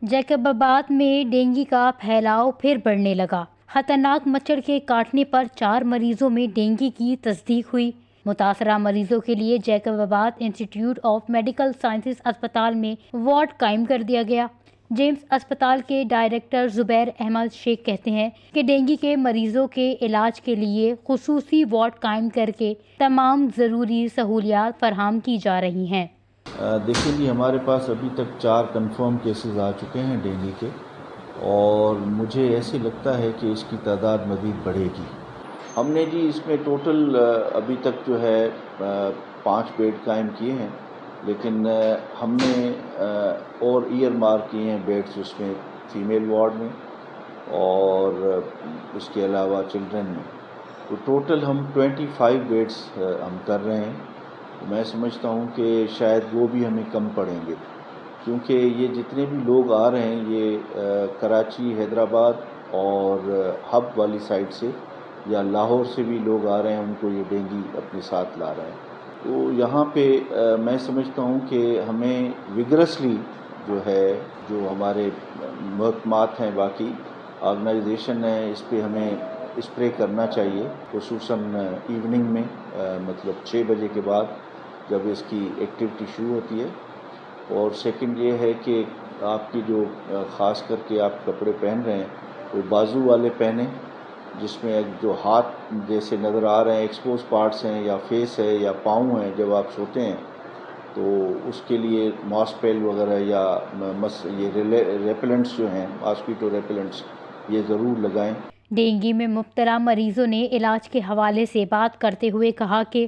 Jacob آباد میں dengue کا پھیلاؤ پھر بڑھنے لگا۔ خطرناک مچھر کے کاٹنے پر 4 مریضوں میں ڈینگی کی تصدیق ہوئی۔ متاثرہ مریضوں کے لیے جیکب آباد انسٹی ٹیوٹ آف میڈیکل سائنسز اسپتال میں وارڈ قائم کر دیا گیا۔ جیمز اسپتال کے ڈائریکٹر زبیر احمد شیخ کہتے ہیں کہ ڈینگی کے مریضوں کے علاج کے لیے خصوصی وارڈ قائم کر کے تمام ضروری سہولیات فراہم کی جا رہی ہیں۔ دیکھیں جی، ہمارے پاس ابھی تک 4 کنفرم کیسز آ چکے ہیں ڈینگی کے، اور مجھے ایسے لگتا ہے کہ اس کی تعداد مزید بڑھے گی۔ ہم نے جی اس میں ٹوٹل ابھی تک جو ہے 5 بیڈ قائم کیے ہیں، لیکن ہم نے اور ایئر مارک کیے ہیں بیڈز اس میں فیمیل وارڈ میں اور اس کے علاوہ چلڈرن میں، تو ٹوٹل ہم 25 بیڈز ہم کر رہے ہیں۔ میں سمجھتا ہوں کہ شاید وہ بھی ہمیں کم پڑیں گے، کیونکہ یہ جتنے بھی لوگ آ رہے ہیں یہ کراچی، حیدرآباد اور ہب والی سائڈ سے یا لاہور سے بھی لوگ آ رہے ہیں، ان کو یہ ڈینگی اپنے ساتھ لا رہے ہیں۔ تو یہاں پہ میں سمجھتا ہوں کہ ہمیں وگرسلی جو ہے، جو ہمارے محکمات ہیں، باقی آرگنائزیشن ہے، اس پہ ہمیں اسپرے کرنا چاہیے، خصوصاً ایوننگ میں، مطلب 6 بجے کے بعد جب اس کی ایکٹیویٹی شروع ہوتی ہے۔ اور سیکنڈ یہ ہے کہ آپ کی جو خاص کر کے آپ کپڑے پہن رہے ہیں وہ بازو والے پہنیں، جس میں جو ہاتھ جیسے نظر آ رہے ہیں ایکسپوز پارٹس ہیں، یا فیس ہے یا پاؤں ہیں، جب آپ سوتے ہیں تو اس کے لیے ماسپیل وغیرہ یا یہ ریپیلنٹس جو ہیں، ماسکیٹو ریپیلنٹس، یہ ضرور لگائیں۔ ڈینگی میں مبتلا مریضوں نے علاج کے حوالے سے بات کرتے ہوئے کہا کہ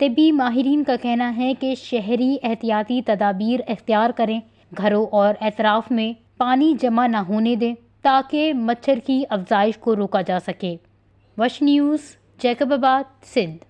طبی ماہرین کا کہنا ہے کہ شہری احتیاطی تدابیر اختیار کریں، گھروں اور اطراف میں پانی جمع نہ ہونے دیں تاکہ مچھر کی افزائش کو روکا جا سکے۔ وش نیوز، جیکب آباد، سندھ۔